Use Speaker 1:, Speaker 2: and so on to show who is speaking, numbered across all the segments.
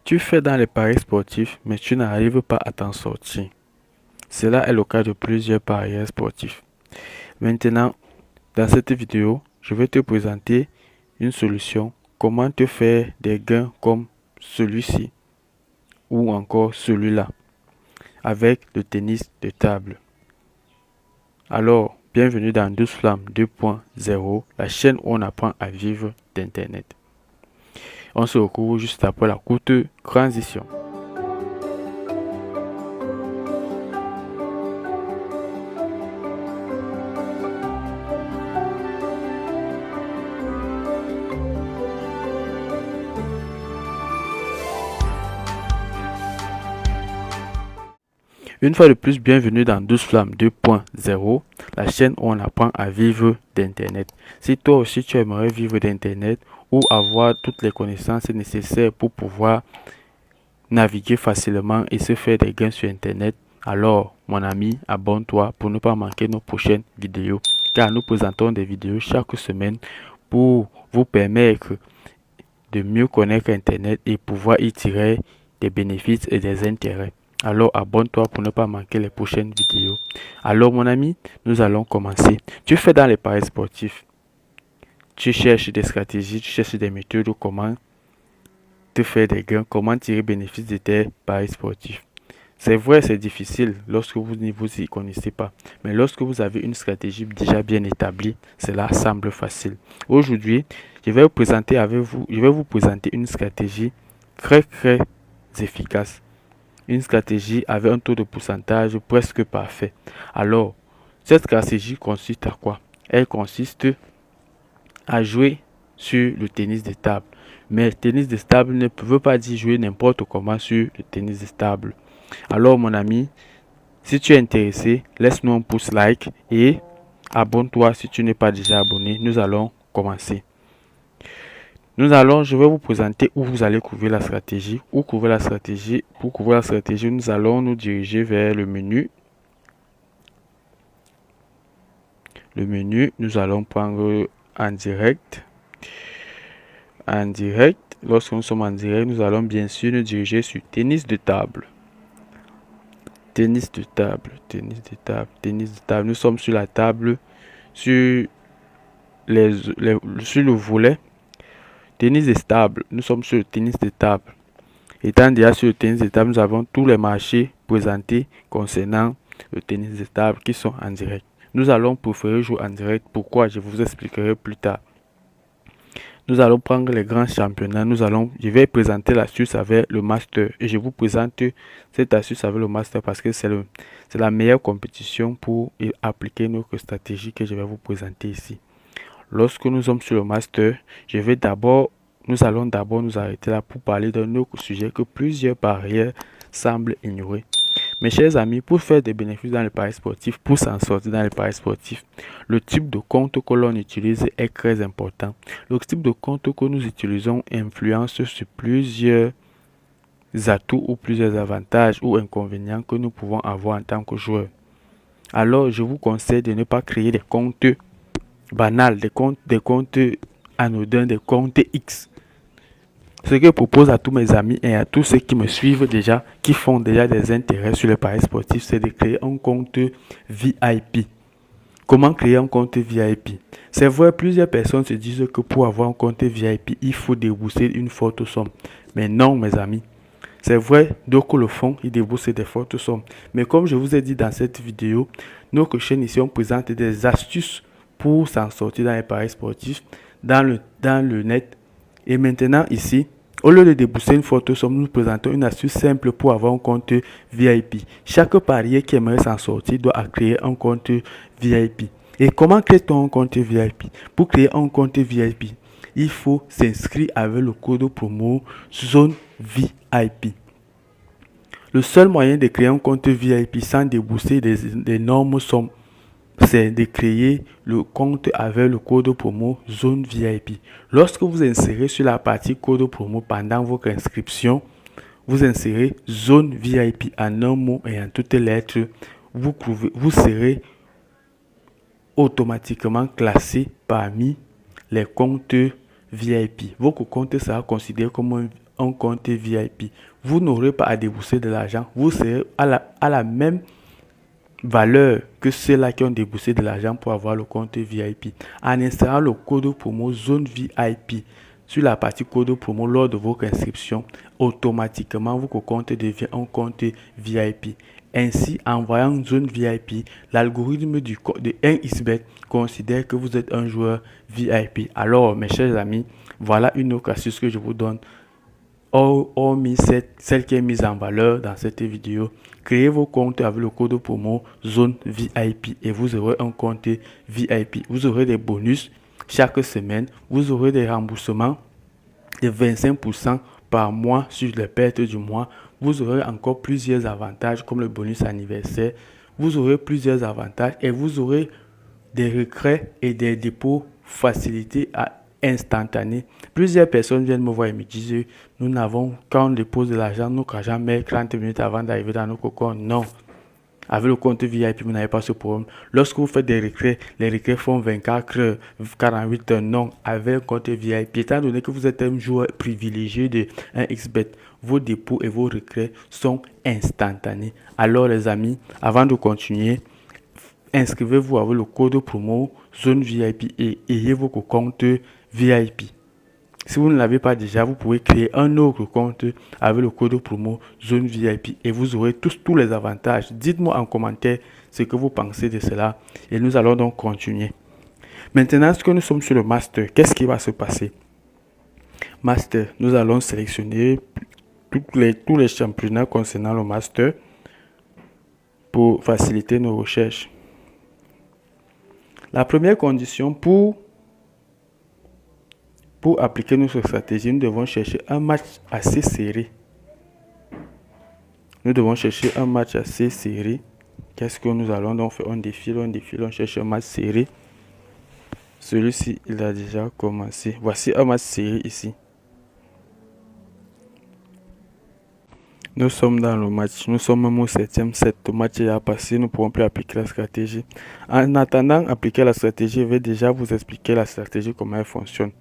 Speaker 1: Tu fais dans les paris sportifs, mais tu n'arrives pas à t'en sortir. Cela est le cas de plusieurs parieurs sportifs. Maintenant, dans cette vidéo, je vais te présenter une solution, comment te faire des gains comme celui-ci ou encore celui-là avec le tennis de table. Alors, bienvenue dans Douce Flamme 2.0, la chaîne où on apprend à vivre d'Internet. On se retrouve juste après la courte transition. Une fois de plus, bienvenue dans Douce Flamme 2.0, la chaîne où on apprend à vivre d'Internet. Si toi aussi tu aimerais vivre d'Internet ou avoir toutes les connaissances nécessaires pour pouvoir naviguer facilement et se faire des gains sur Internet, alors mon ami, abonne-toi pour ne pas manquer nos prochaines vidéos, car nous présentons des vidéos chaque semaine pour vous permettre de mieux connaître Internet et pouvoir y tirer des bénéfices et des intérêts. Alors abonne-toi pour ne pas manquer les prochaines vidéos. Alors mon ami, nous allons commencer. Tu fais dans les paris sportifs. Tu cherches des stratégies, tu cherches des méthodes, comment te faire des gains, comment tirer bénéfice de tes paris sportifs. C'est vrai, c'est difficile lorsque vous ne vous y connaissez pas. Mais lorsque vous avez une stratégie déjà bien établie, cela semble facile. Aujourd'hui, je vais vous présenter une stratégie très efficace. Une stratégie avec un taux de pourcentage presque parfait. Alors, cette stratégie consiste à quoi? Elle consiste à jouer sur le tennis de table. Mais le tennis de table ne veut pas dire jouer n'importe comment sur le tennis de table. Alors mon ami, si tu es intéressé, laisse-nous un pouce like et abonne-toi si tu n'es pas déjà abonné. Nous allons commencer. Je vais vous présenter où vous allez couvrir la stratégie. Pour couvrir la stratégie, nous allons nous diriger vers le menu. Le menu, nous allons prendre en direct. En direct, lorsque nous sommes en direct, nous allons bien sûr nous diriger sur tennis de table. Tennis de table, tennis de table, tennis de table. Nous sommes sur la table, sur le volet. Tennis de table, nous sommes sur le tennis de table. Étant déjà sur le tennis de table, nous avons tous les marchés présentés concernant le tennis de table qui sont en direct. Nous allons préférer jouer en direct. Pourquoi? Je vous expliquerai plus tard. Nous allons prendre les grands championnats. Je vais présenter l'astuce avec le master. Et je vous présente cette astuce avec le master parce que c'est la meilleure compétition pour appliquer notre stratégie que je vais vous présenter ici. Lorsque nous sommes sur le master, nous allons d'abord nous arrêter là pour parler d'un autre sujet que plusieurs parieurs semblent ignorer. Mes chers amis, pour faire des bénéfices dans les paris sportifs, pour s'en sortir dans les paris sportifs, le type de compte que l'on utilise est très important. Le type de compte que nous utilisons influence sur plusieurs atouts ou plusieurs avantages ou inconvénients que nous pouvons avoir en tant que joueur. Alors, je vous conseille de ne pas créer des comptes banals, des comptes anodins, des comptes X. Ce que je propose à tous mes amis et à tous ceux qui me suivent déjà, qui font déjà des intérêts sur les paris sportifs, c'est de créer un compte VIP. Comment créer un compte VIP? C'est vrai, plusieurs personnes se disent que pour avoir un compte VIP, il faut débourser une forte somme. Mais non, mes amis. C'est vrai, d'autres le font, ils déboursent des fortes sommes. Mais comme je vous ai dit dans cette vidéo, notre chaîne ici, on présente des astuces pour s'en sortir dans les paris sportifs, dans le net. Et maintenant, ici, au lieu de débourser une forte somme, nous présentons une astuce simple pour avoir un compte VIP. Chaque parieur qui aimerait s'en sortir doit créer un compte VIP. Et comment crée-t-on un compte VIP? Pour créer un compte VIP, il faut s'inscrire avec le code promo Zone VIP. Le seul moyen de créer un compte VIP sans débourser des énormes sommes, c'est de créer le compte avec le code promo Zone VIP. Lorsque vous insérez sur la partie code promo pendant votre inscription, vous insérez Zone VIP en un mot et en toutes les lettres, vous serez automatiquement classé parmi les comptes VIP. Votre compte sera considéré comme un compte VIP. Vous n'aurez pas à débourser de l'argent. Vous serez à la même valeur que ceux-là qui ont déboursé de l'argent pour avoir le compte VIP. En insérant le code promo zone VIP sur la partie code promo lors de votre inscription, automatiquement votre compte devient un compte VIP. Ainsi, en voyant zone VIP, l'algorithme de 1xBet considère que vous êtes un joueur VIP. Alors, mes chers amis, voilà une autre astuce que je vous donne. Hormis celle qui est mise en valeur dans cette vidéo, créez vos comptes avec le code promo zone VIP et vous aurez un compte VIP. Vous aurez des bonus chaque semaine. Vous aurez des remboursements de 25% par mois sur les pertes du mois. Vous aurez encore plusieurs avantages comme le bonus anniversaire. Vous aurez plusieurs avantages et vous aurez des retraits et des dépôts facilités à instantané. Plusieurs personnes viennent me voir et me disent, nous n'avons, quand on dépose de l'argent, notre argent met 30 minutes avant d'arriver dans notre compte. Non. Avec le compte VIP, vous n'avez pas ce problème. Lorsque vous faites des retraits, les retraits font 24 heures, 48 heures. Non, avec un compte VIP, étant donné que vous êtes un joueur privilégié de 1xBet, vos dépôts et vos retraits sont instantanés. Alors les amis, avant de continuer, inscrivez-vous avec le code promo zone VIP et ayez votre compte VIP. Si vous ne l'avez pas déjà, vous pouvez créer un autre compte avec le code promo zone VIP et vous aurez tous les avantages. Dites-moi en commentaire ce que vous pensez de cela et nous allons donc continuer. Maintenant, ce que nous sommes sur le master, qu'est-ce qui va se passer? Master, nous allons sélectionner tous les championnats concernant le master pour faciliter nos recherches. La première condition pour appliquer notre stratégie, nous devons chercher un match assez serré. Nous devons chercher un match assez serré. Qu'est-ce que nous allons donc faire? On défile, on cherche un match serré. Celui-ci, il a déjà commencé. Voici un match serré ici. Nous sommes dans le match. Nous sommes même au 7e set. Le match est passé. Nous ne pourrons plus appliquer la stratégie. En attendant d'appliquer la stratégie, je vais déjà vous expliquer la stratégie, comment elle fonctionne.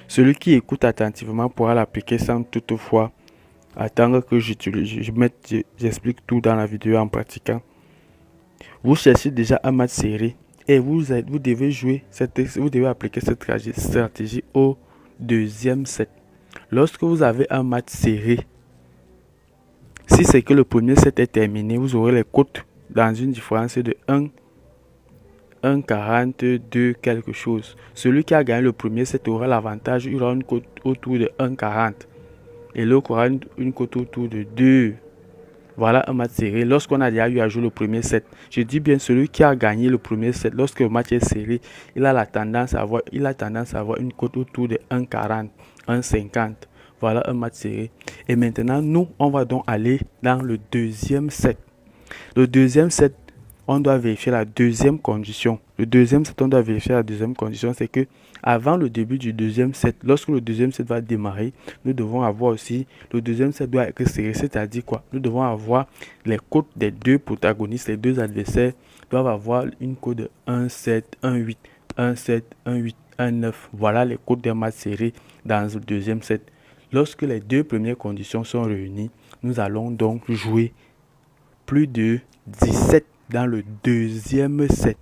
Speaker 1: Celui qui écoute attentivement pourra l'appliquer sans toutefois attendre que j'explique tout dans la vidéo en pratiquant. Vous cherchez déjà un match serré et vous devez appliquer cette stratégie au deuxième set. Lorsque vous avez un match serré, si c'est que le premier set est terminé, vous aurez les cotes dans une différence de 1,42 quelque chose. Celui qui a gagné le premier set aura l'avantage, il aura une cote autour de 1,40 et l'autre aura une cote autour de 2. Voilà un match serré. Lorsqu'on a déjà eu à jouer le premier set, je dis bien celui qui a gagné le premier set, lorsque le match est serré, il a tendance à avoir une cote autour de 1,40, 1,50. Voilà un match serré. Et maintenant, nous, on va donc aller dans le deuxième set. Le deuxième set, on doit vérifier la deuxième condition. Le deuxième set, on doit vérifier la deuxième condition, c'est que avant le début du deuxième set, lorsque le deuxième set va démarrer, nous devons avoir aussi, le deuxième set doit être serré, c'est-à-dire quoi? Nous devons avoir les cotes des deux protagonistes, les deux adversaires doivent avoir une cote de 1,7, 1,8, 1,7, 1,8, 1,9. Voilà les cotes des matchs serrés dans le deuxième set. Lorsque les deux premières conditions sont réunies, nous allons donc jouer plus de 17 dans le deuxième set.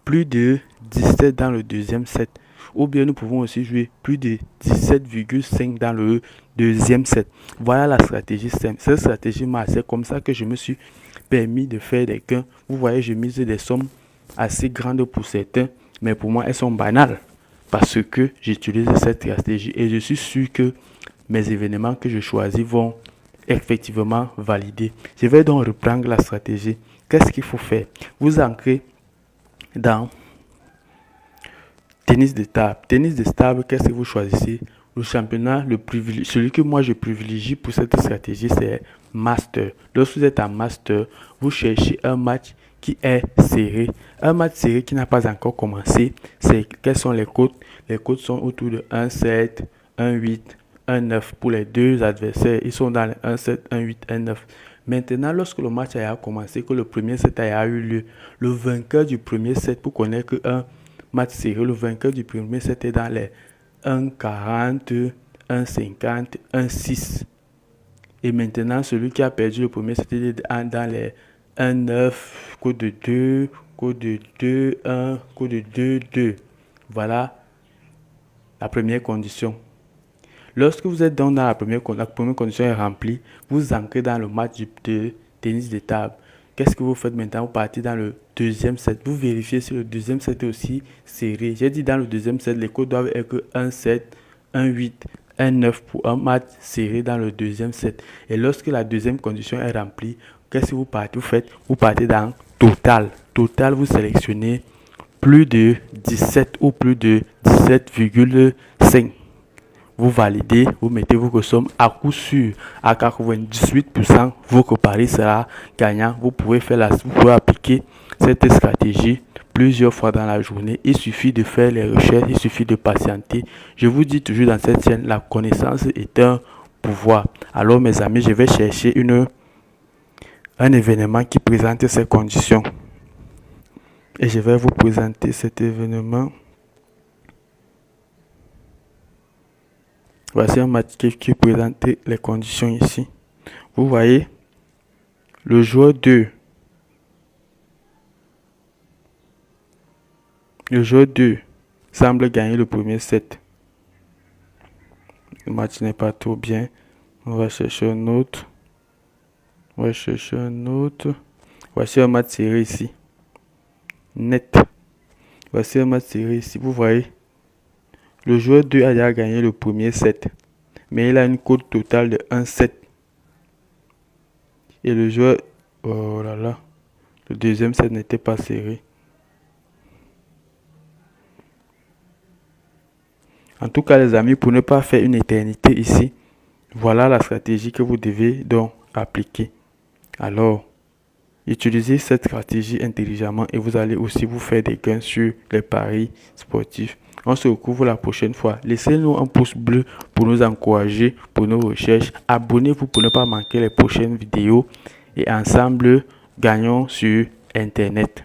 Speaker 1: Plus de 17 dans le deuxième set. Ou bien nous pouvons aussi jouer plus de 17,5 dans le deuxième set. Voilà la stratégie simple. Cette stratégie c'est comme ça que je me suis permis de faire des gains. Vous voyez, je mise des sommes assez grandes pour certains, mais pour moi, elles sont banales parce que j'utilise cette stratégie et je suis sûr que mes événements que je choisis vont effectivement valider. Je vais donc reprendre la stratégie. Qu'est-ce qu'il faut faire? Vous ancrez dans tennis de table. Tennis de table, qu'est-ce que vous choisissez? Le championnat, celui que moi je privilégie pour cette stratégie, c'est Master. Lorsque vous êtes en Master, vous cherchez un match qui est serré. Un match serré qui n'a pas encore commencé. Quelles sont les cotes? Les cotes sont autour de 1,7, 1,8, 1,9 pour les deux adversaires. Ils sont dans les 1,7, 1,8, 1,9. Maintenant, lorsque le match a commencé, que le premier set a eu lieu, le vainqueur du premier set, pour connaître un match serré, le vainqueur du premier set est dans les 1,40, 1,50, 1,6. Et maintenant, celui qui a perdu le premier, c'était dans les 1-9, code de 2, code de 2-1, code de 2-2. Voilà la première condition. Lorsque vous êtes dans la première condition est remplie, vous entrez dans le match de tennis de table. Qu'est-ce que vous faites maintenant? Vous partez dans le deuxième set. Vous vérifiez si le deuxième set est aussi serré. J'ai dit dans le deuxième set, les codes doivent être 1-7, 1-8, 1-9 pour un match serré dans le deuxième set. Et lorsque la deuxième condition est remplie, qu'est-ce que vous partez? Vous partez dans total. Total, vous sélectionnez plus de 17 ou plus de 17,5. Vous validez, vous mettez votre somme à coup sûr, à 98%, votre pari sera gagnant. Vous pouvez appliquer cette stratégie plusieurs fois dans la journée. Il suffit de faire les recherches, il suffit de patienter. Je vous dis toujours dans cette chaîne, la connaissance est un pouvoir. Alors mes amis, je vais chercher un événement qui présente ces conditions. Et je vais vous présenter cet événement. Voici un match qui présente les conditions ici. Vous voyez, le joueur 2. Le joueur 2 semble gagner le premier set. Le match n'est pas trop bien. On va chercher un autre. Voici un match serré ici. Net. Voici un match serré ici. Vous voyez, le joueur 2 a déjà gagné le premier set. Mais il a une cote totale de 1-7. Et le joueur... Oh là là. Le deuxième set n'était pas serré. En tout cas, les amis, pour ne pas faire une éternité ici, voilà la stratégie que vous devez donc appliquer. Alors, utilisez cette stratégie intelligemment et vous allez aussi vous faire des gains sur les paris sportifs. On se retrouve la prochaine fois. Laissez-nous un pouce bleu pour nous encourager pour nos recherches. Abonnez-vous pour ne pas manquer les prochaines vidéos et ensemble, gagnons sur Internet.